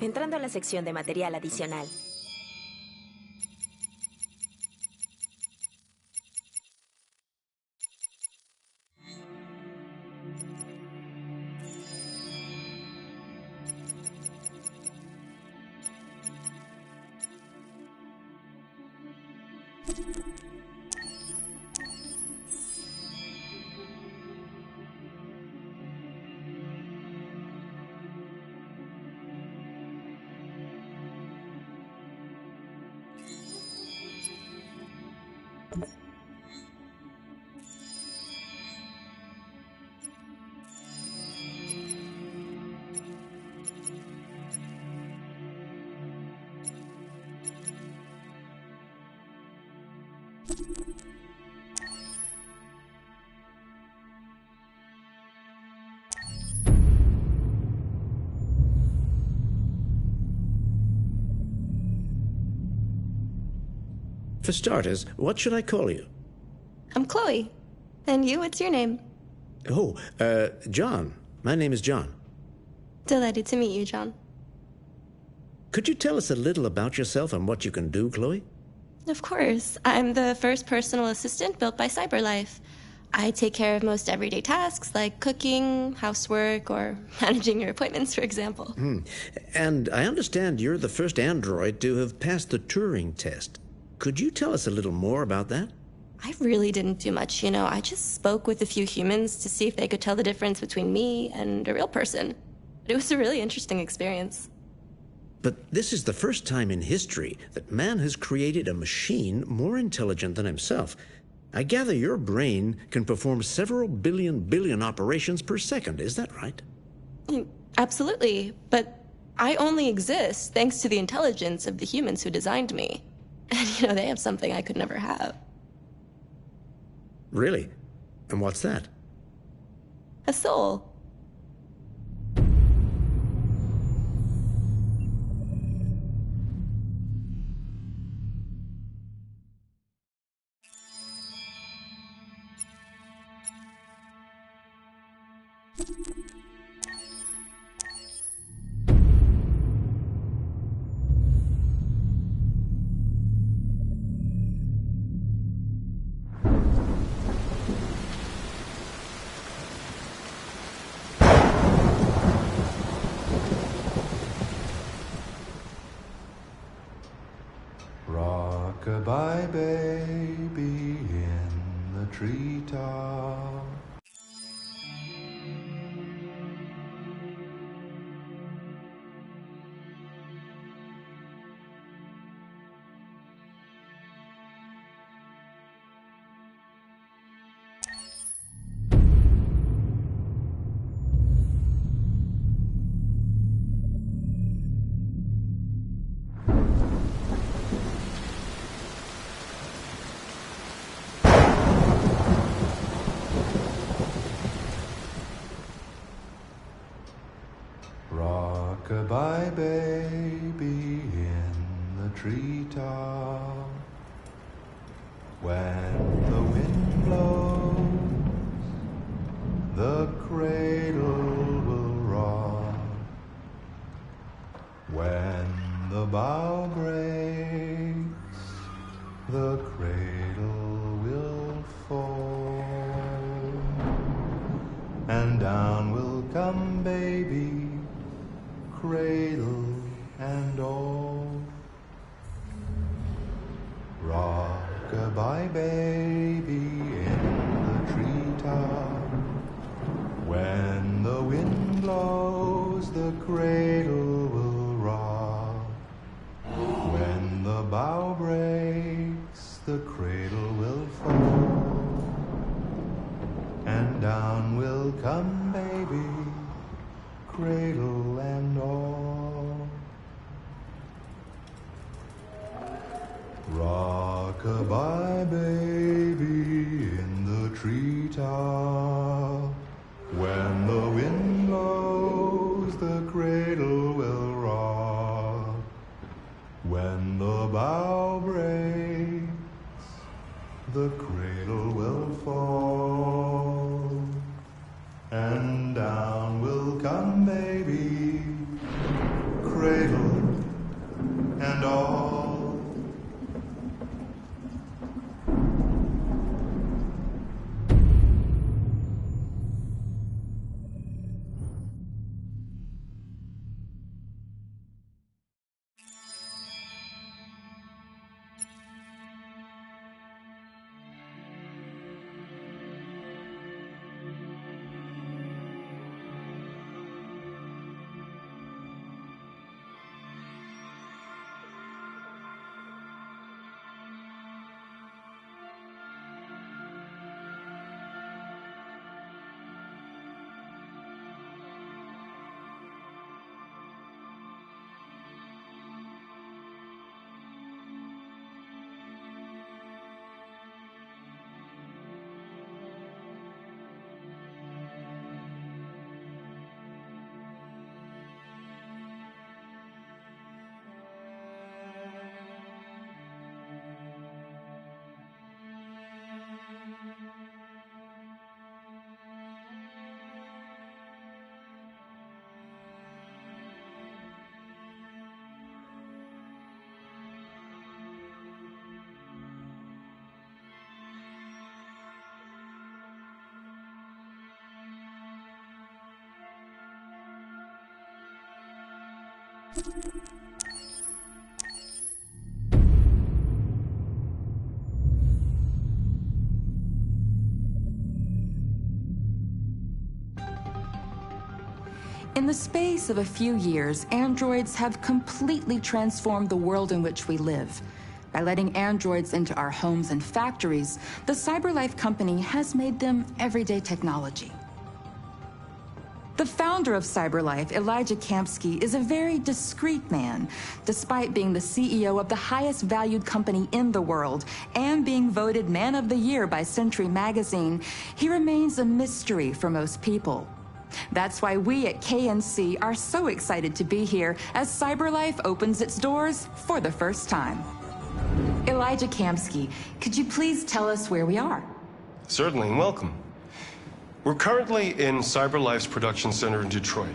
Entrando a la sección de material adicional. For starters, what should I call you? I'm Chloe. And you, what's your name? Oh, John. My name is John. Delighted to meet you, John. Could you tell us a little about yourself and what you can do, Chloe? Of course. I'm the first personal assistant built by CyberLife. I take care of most everyday tasks like cooking, housework, or managing your appointments, for example. And I understand you're the first android to have passed the Turing test. Could you tell us a little more about that? I really didn't do much, I just spoke with a few humans to see if they could tell the difference between me and a real person. It was a really interesting experience. But this is the first time in history that man has created a machine more intelligent than himself. I gather your brain can perform several billion operations per second. Is that right? Absolutely. But I only exist thanks to the intelligence of the humans who designed me. And, they have something I could never have. Really? And what's that? A soul. Rock-a-bye baby in the treetop. Rock-a-bye baby in the treetop. When the wind blows, the cradle will rock. When the bough breaks, the cradle will fall. And down will come baby, cradle and all. Rock-a-bye baby in the treetop. When the wind blows, the cradle will rock. When the bough breaks, the cradle will fall. And down will come baby, cradle and all. Rock-a-bye baby in the treetop. When the wind blows, the cradle will rock. When the bough breaks, the cradle will fall. And down will come baby, cradle In the space of a few years, androids have completely transformed the world in which we live. By letting androids into our homes and factories, the CyberLife company has made them everyday technology. The founder of CyberLife, Elijah Kamsky, is a very discreet man. Despite being the CEO of the highest valued company in the world and being voted Man of the Year by Century Magazine, he remains a mystery for most people. That's why we at KNC are so excited to be here as CyberLife opens its doors for the first time. Elijah Kamsky, could you please tell us where we are? Certainly, and welcome. We're currently in CyberLife's production center in Detroit,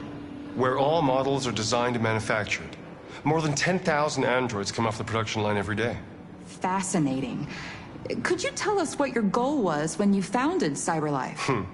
where all models are designed and manufactured. More than 10,000 androids come off the production line every day. Fascinating. Could you tell us what your goal was when you founded CyberLife?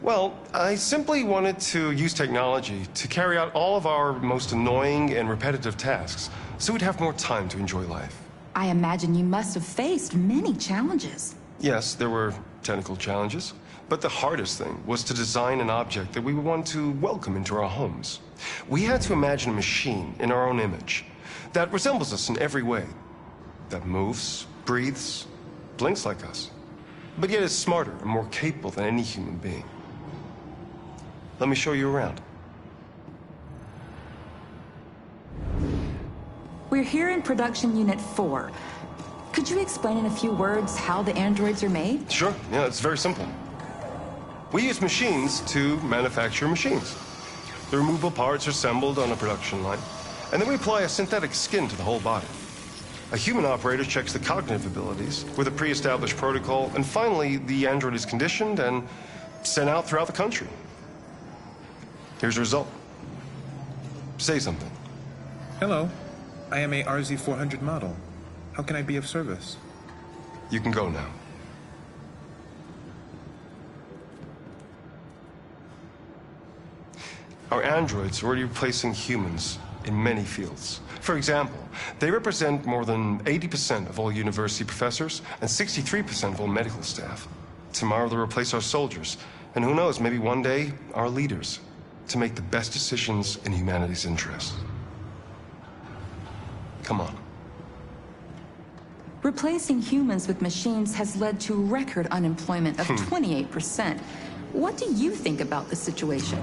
Well, I simply wanted to use technology to carry out all of our most annoying and repetitive tasks, so we'd have more time to enjoy life. I imagine you must have faced many challenges. Yes, there were technical challenges, but the hardest thing was to design an object that we would want to welcome into our homes. We had to imagine a machine in our own image that resembles us in every way, that moves, breathes, blinks like us, but yet is smarter and more capable than any human being. Let me show you around. We're here in Production Unit 4. Could you explain in a few words how the androids are made? Sure, yeah, it's very simple. We use machines to manufacture machines. The removable parts are assembled on a production line, and then we apply a synthetic skin to the whole body. A human operator checks the cognitive abilities with a pre-established protocol, and finally, the android is conditioned and sent out throughout the country. Here's the result. Say something. Hello. I am a RZ400 model. How can I be of service? You can go now. Our androids are already replacing humans in many fields. For example, they represent more than 80% of all university professors and 63% of all medical staff. Tomorrow they'll replace our soldiers, and who knows, maybe one day, our leaders, to make the best decisions in humanity's interest. Come on. Replacing humans with machines has led to record unemployment of 28%. What do you think about the situation?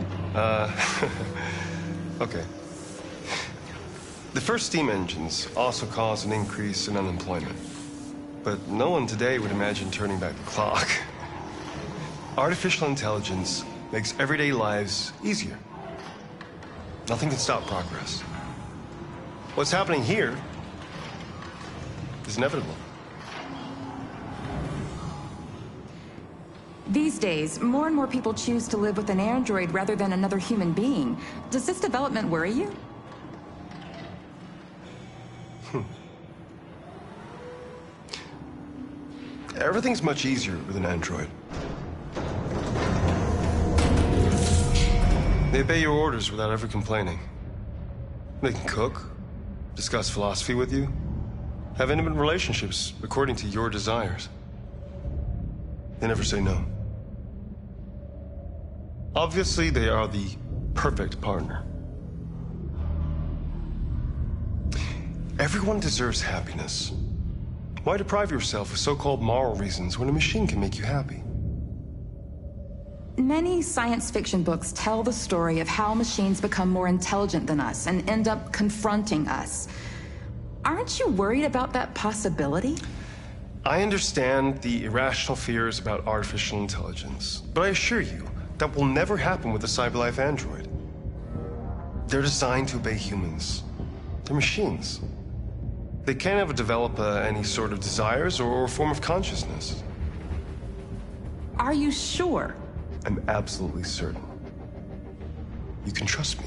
Okay. The first steam engines also caused an increase in unemployment. But no one today would imagine turning back the clock. Artificial intelligence makes everyday lives easier. Nothing can stop progress. What's happening here is inevitable. These days, more and more people choose to live with an android rather than another human being. Does this development worry you? Everything's much easier with an android. They obey your orders without ever complaining. They can cook, discuss philosophy with you, have intimate relationships according to your desires. They never say no. Obviously, they are the perfect partner. Everyone deserves happiness. Why deprive yourself of so-called moral reasons when a machine can make you happy? Many science fiction books tell the story of how machines become more intelligent than us and end up confronting us. Aren't you worried about that possibility? I understand the irrational fears about artificial intelligence, but I assure you that will never happen with the CyberLife android. They're designed to obey humans. They're machines. They can't ever develop any sort of desires or form of consciousness. Are you sure? I'm absolutely certain. You can trust me.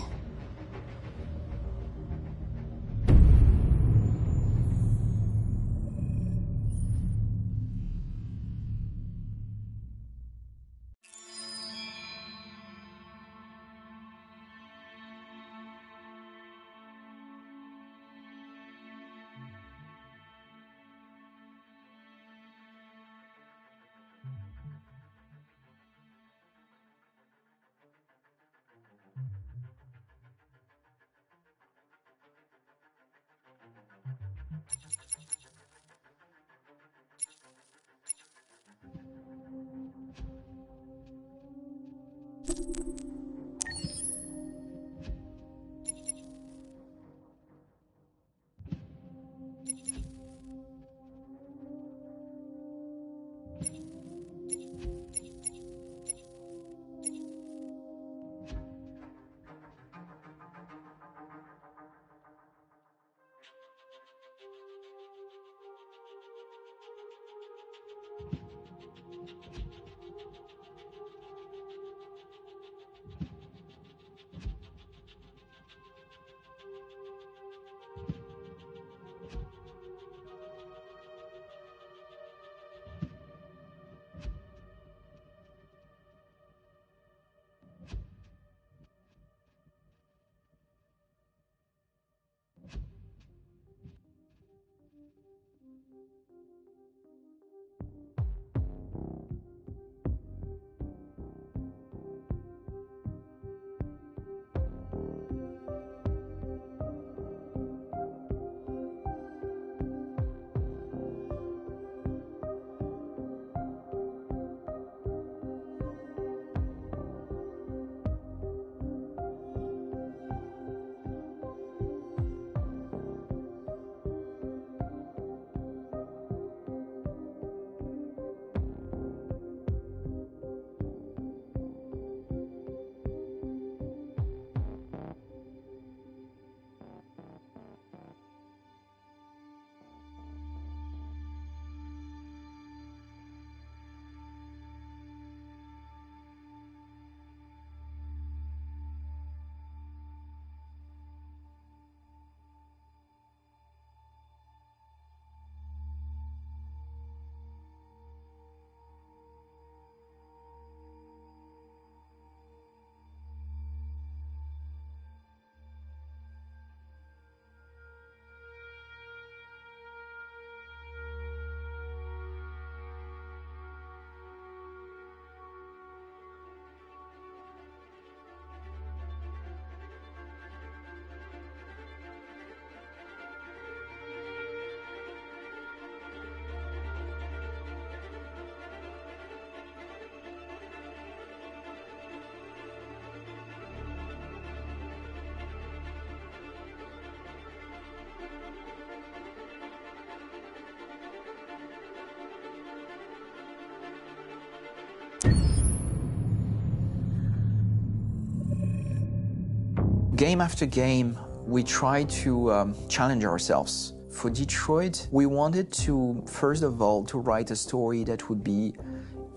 Game after game, we try to challenge ourselves. For Detroit, we wanted to, first of all, to write a story that would be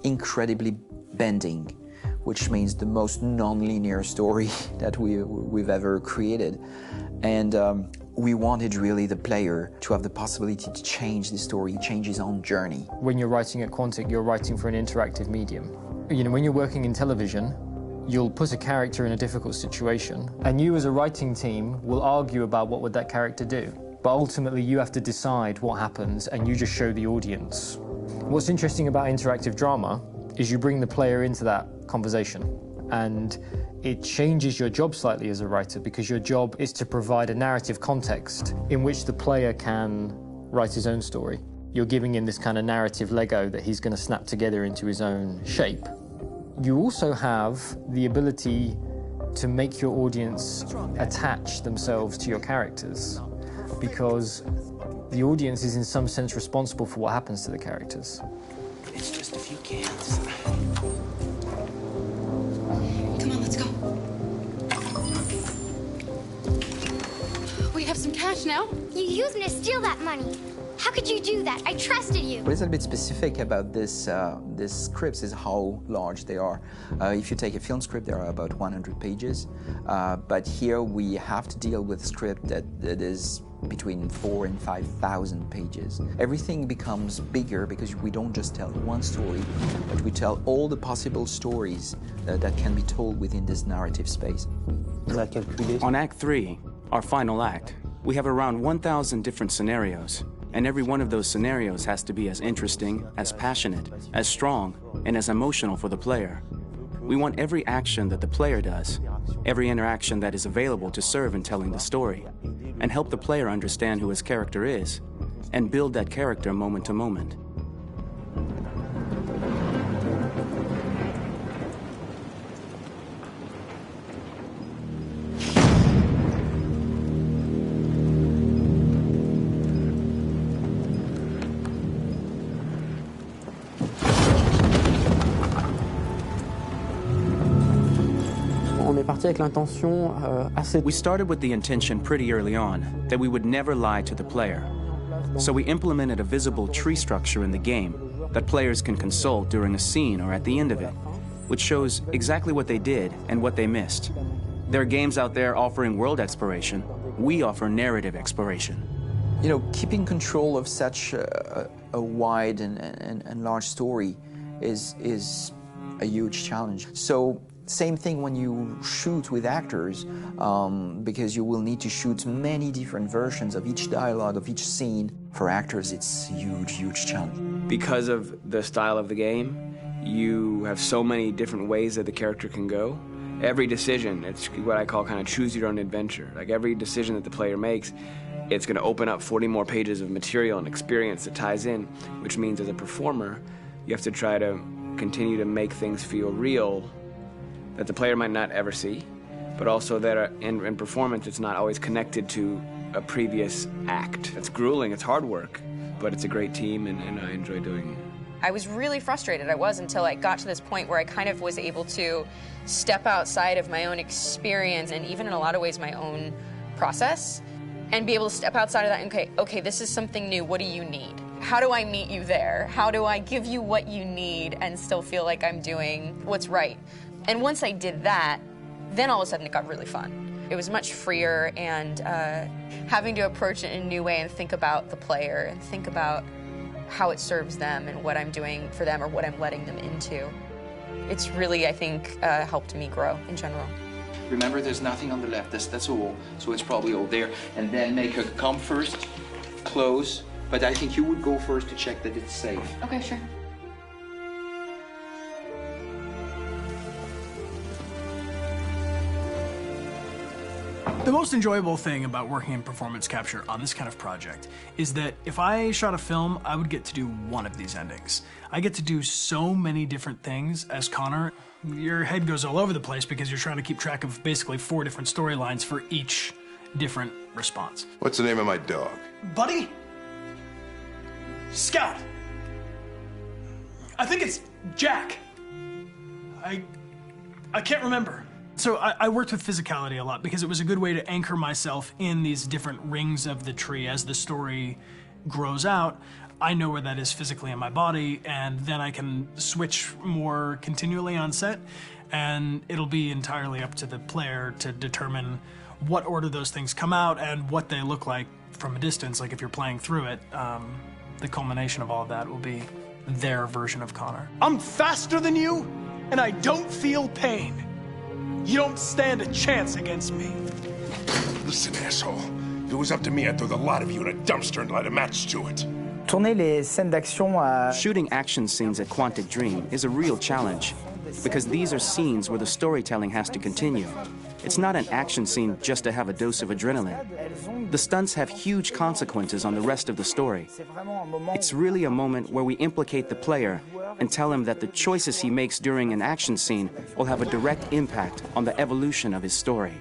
incredibly bending, which means the most non-linear story that we've ever created. And we wanted really the player to have the possibility to change the story, change his own journey. When you're writing at Quantic, you're writing for an interactive medium. You know, when you're working in television, you'll put a character in a difficult situation, and you as a writing team will argue about what would that character do. But ultimately you have to decide what happens, and you just show the audience. What's interesting about interactive drama is you bring the player into that conversation, and it changes your job slightly as a writer, because your job is to provide a narrative context in which the player can write his own story. You're giving him this kind of narrative Lego that he's going to snap together into his own shape. You also have the ability to make your audience attach themselves to your characters, because the audience is in some sense responsible for what happens to the characters. It's just a few cans. Come on, let's go. We have some cash now. You used me to steal that money. How could you do that? I trusted you. What is a bit specific about these scripts is how large they are. If you take a film script, there are about 100 pages. But here we have to deal with a script that is between 4,000 and 5,000 pages. Everything becomes bigger because we don't just tell one story, but we tell all the possible stories that can be told within this narrative space. On Act 3, our final act, we have around 1,000 different scenarios. And every one of those scenarios has to be as interesting, as passionate, as strong, and as emotional for the player. We want every action that the player does, every interaction that is available to serve in telling the story, and help the player understand who his character is, and build that character moment to moment. We started with the intention pretty early on that we would never lie to the player. So we implemented a visible tree structure in the game that players can consult during a scene or at the end of it, which shows exactly what they did and what they missed. There are games out there offering world exploration. We offer narrative exploration. You know, keeping control of such a wide and large story is a huge challenge. So same thing when you shoot with actors, because you will need to shoot many different versions of each dialogue, of each scene. For actors, it's a huge challenge. Because of the style of the game, you have so many different ways that the character can go. Every decision, it's what I call kind of choose your own adventure. Like every decision that the player makes, it's going to open up 40 more pages of material and experience that ties in, which means as a performer, you have to try to continue to make things feel real that the player might not ever see, but also that in performance, it's not always connected to a previous act. It's grueling, it's hard work, but it's a great team, and I enjoy doing it. I was really frustrated, until I got to this point where I kind of was able to step outside of my own experience and even in a lot of ways my own process and be able to step outside of that and okay, this is something new, what do you need? How do I meet you there? How do I give you what you need and still feel like I'm doing what's right? And once I did that, then all of a sudden it got really fun. It was much freer, and having to approach it in a new way and think about the player and think about how it serves them and what I'm doing for them or what I'm letting them into. It's really, I think, helped me grow in general. Remember, there's nothing on the left. That's a wall, so it's probably all there. And then make her come first, close. But I think you would go first to check that it's safe. Okay, sure. The most enjoyable thing about working in performance capture on this kind of project is that if I shot a film, I would get to do one of these endings. I get to do so many different things as Connor. Your head goes all over the place because you're trying to keep track of basically 4 different storylines for each different response. What's the name of my dog? Buddy? Scout. I think it's Jack. I can't remember. So I worked with physicality a lot because it was a good way to anchor myself in these different rings of the tree. As the story grows out, I know where that is physically in my body, and then I can switch more continually on set, and it'll be entirely up to the player to determine what order those things come out and what they look like from a distance. Like if you're playing through it, the culmination of all of that will be their version of Connor. I'm faster than you, and I don't feel pain. You don't stand a chance against me. Listen, asshole. If it was up to me, I'd throw the lot of you in a dumpster and light a match to it. Shooting action scenes at Quantic Dream is a real challenge because these are scenes where the storytelling has to continue. It's not an action scene just to have a dose of adrenaline. The stunts have huge consequences on the rest of the story. It's really a moment where we implicate the player and tell him that the choices he makes during an action scene will have a direct impact on the evolution of his story.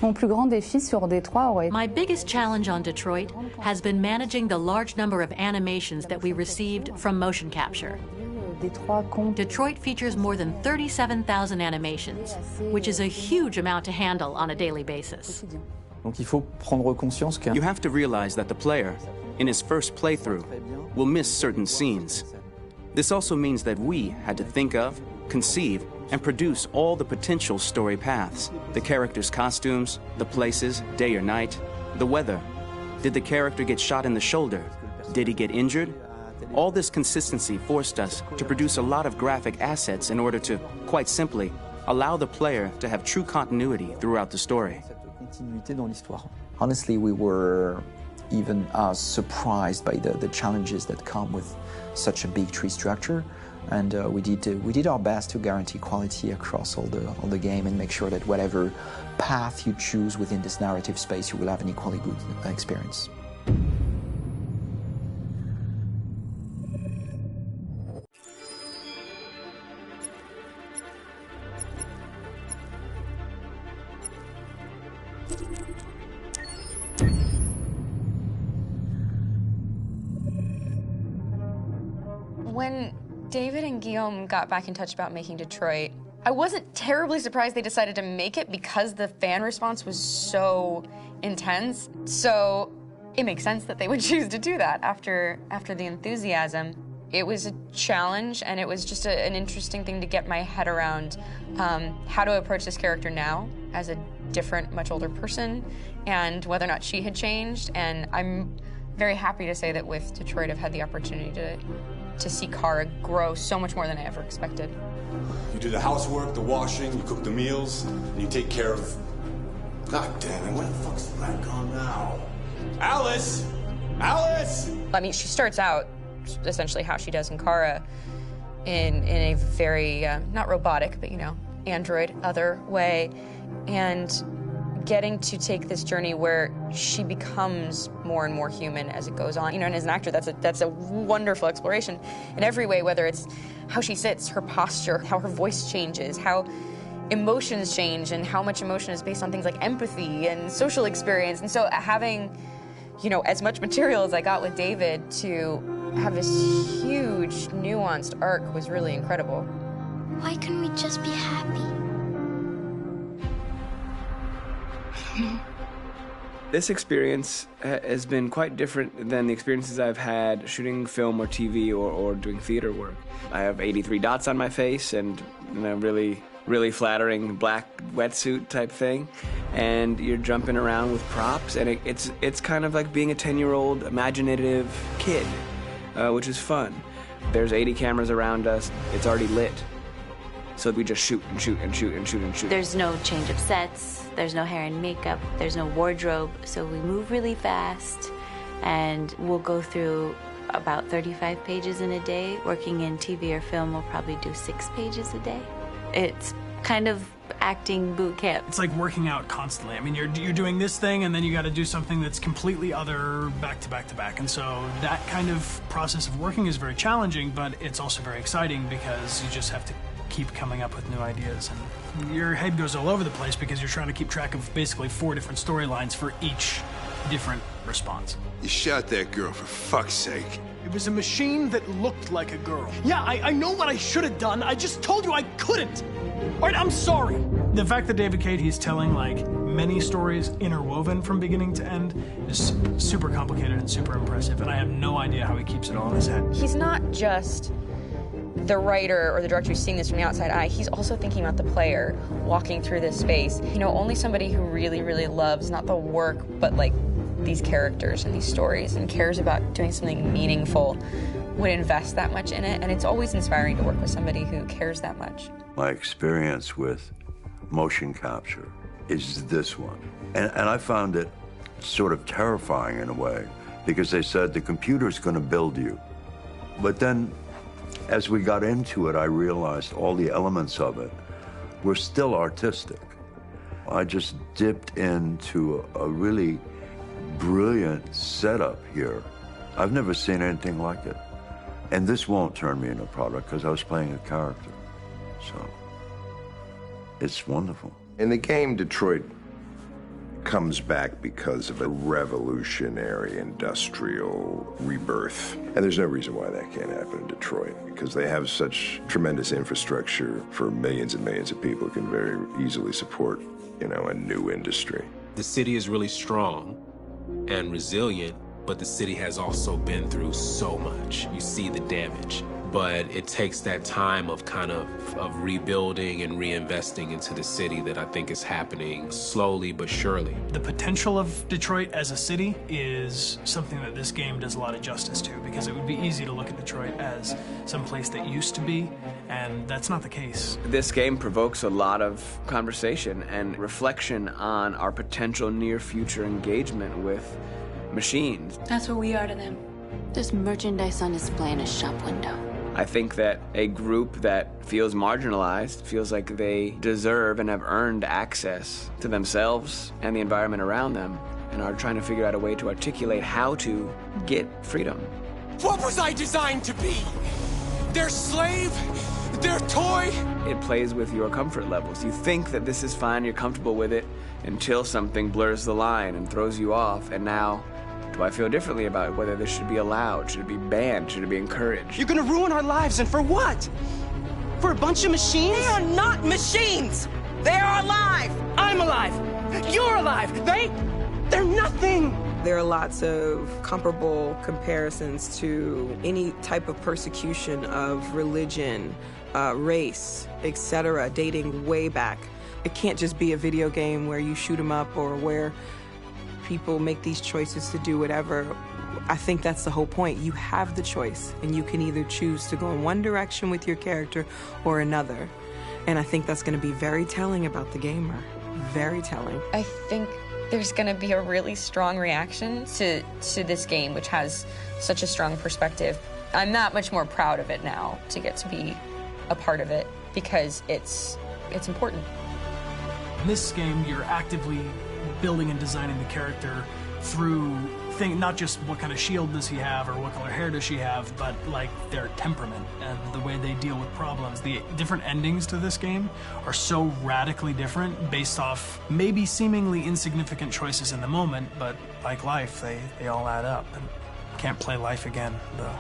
My biggest challenge on Detroit has been managing the large number of animations that we received from motion capture. Detroit features more than 37,000 animations, which is a huge amount to handle on a daily basis. You have to realize that the player, in his first playthrough, will miss certain scenes. This also means that we had to think of, conceive, and produce all the potential story paths. The characters' costumes, the places, day or night, the weather. Did the character get shot in the shoulder? Did he get injured? All this consistency forced us to produce a lot of graphic assets in order to, quite simply, allow the player to have true continuity throughout the story. Honestly, we were even surprised by the challenges that come with such a big tree structure, and we did our best to guarantee quality across all the game and make sure that whatever path you choose within this narrative space, you will have an equally good experience. When David and Guillaume got back in touch about making Detroit, I wasn't terribly surprised they decided to make it because the fan response was so intense. So it makes sense that they would choose to do that after the enthusiasm. It was a challenge, and it was just an interesting thing to get my head around how to approach this character now as a different, much older person, and whether or not she had changed. And I'm very happy to say that with Detroit, I've had the opportunity to see Kara grow so much more than I ever expected. You do the housework, the washing, you cook the meals, and you take care of... God damn it, where the fuck's the rat gone now? Alice! Alice! I mean, she starts out essentially how she does in Kara in a very, not robotic, but, you know, android, other way, and getting to take this journey where she becomes more and more human as it goes on. You know, and as an actor, that's a wonderful exploration in every way, whether it's how she sits, her posture, how her voice changes, how emotions change, and how much emotion is based on things like empathy and social experience. And so having, you know, as much material as I got with David to have this huge, nuanced arc was really incredible. Why couldn't we just be happy? This experience has been quite different than the experiences I've had shooting film or TV or doing theater work. I have 83 dots on my face and a really flattering black wetsuit type thing, and you're jumping around with props, and it's kind of like being a 10-year-old imaginative kid, which is fun. There's 80 cameras around us. It's already lit. So we just shoot and shoot and shoot and shoot and shoot. There's no change of sets, there's no hair and makeup, there's no wardrobe, so we move really fast, and we'll go through about 35 pages in a day. Working in TV or film, we'll probably do 6 pages a day. It's kind of acting boot camp. It's like working out constantly. I mean, you're doing this thing, and then you got to do something that's completely other back to back to back. And so that kind of process of working is very challenging, but it's also very exciting because you just have to keep coming up with new ideas, and your head goes all over the place because you're trying to keep track of basically 4 different storylines for each different response. You shot that girl, for fuck's sake. It was a machine that looked like a girl. Yeah, I know what I should have done. I just told you I couldn't. All right, I'm sorry. The fact that David Cade, he's telling like many stories interwoven from beginning to end is super complicated and super impressive, and I have no idea how he keeps it all in his head. He's not just the writer or the director who's seeing this from the outside eye, he's also thinking about the player walking through this space. You know, only somebody who really, really loves not the work, but like these characters and these stories and cares about doing something meaningful would invest that much in it. And it's always inspiring to work with somebody who cares that much. My experience with motion capture is this one. And I found it sort of terrifying in a way, because they said the computer's going to build you. But then as we got into it, I realized all the elements of it were still artistic. I just dipped into a really brilliant setup here. I've never seen anything like it. And this won't turn me into a product because I was playing a character. So it's wonderful. In the game, Detroit comes back because of a revolutionary industrial rebirth. And there's no reason why that can't happen in Detroit, because they have such tremendous infrastructure for millions and millions of people who can very easily support, you know, a new industry. The city is really strong and resilient, but the city has also been through so much. You see the damage. But it takes that time of kind of rebuilding and reinvesting into the city that I think is happening slowly but surely. The potential of Detroit as a city is something that this game does a lot of justice to, because it would be easy to look at Detroit as some place that used to be, and that's not the case. This game provokes a lot of conversation and reflection on our potential near-future engagement with machines. That's what we are to them. There's merchandise on display in a shop window. I think that a group that feels marginalized, feels like they deserve and have earned access to themselves and the environment around them, and are trying to figure out a way to articulate how to get freedom. What was I designed to be? Their slave? Their toy? It plays with your comfort levels. You think that this is fine, you're comfortable with it, until something blurs the line and throws you off, and now do I feel differently about whether this should be allowed? Should it be banned? Should it be encouraged? You're gonna ruin our lives, and for what? for a bunch of machines? They are not machines! They are alive! I'm alive! You're alive! They're nothing! There are lots of comparable comparisons to any type of persecution of religion, race, etc., dating way back. It can't just be a video game where you shoot 'em up or where people make these choices to do whatever. I think that's the whole point. You have the choice, and you can either choose to go in one direction with your character or another. And I think that's going to be very telling about the gamer. Very telling. I think there's going to be a really strong reaction to this game, which has such a strong perspective. I'm that much more proud of it now to get to be a part of it because it's important. In this game, you're actively building and designing the character through not just what kind of shield does he have or what color hair does she have, but like their temperament and the way they deal with problems. The different endings to this game are so radically different based off maybe seemingly insignificant choices in the moment, but like life, they all add up. And can't play life again, though.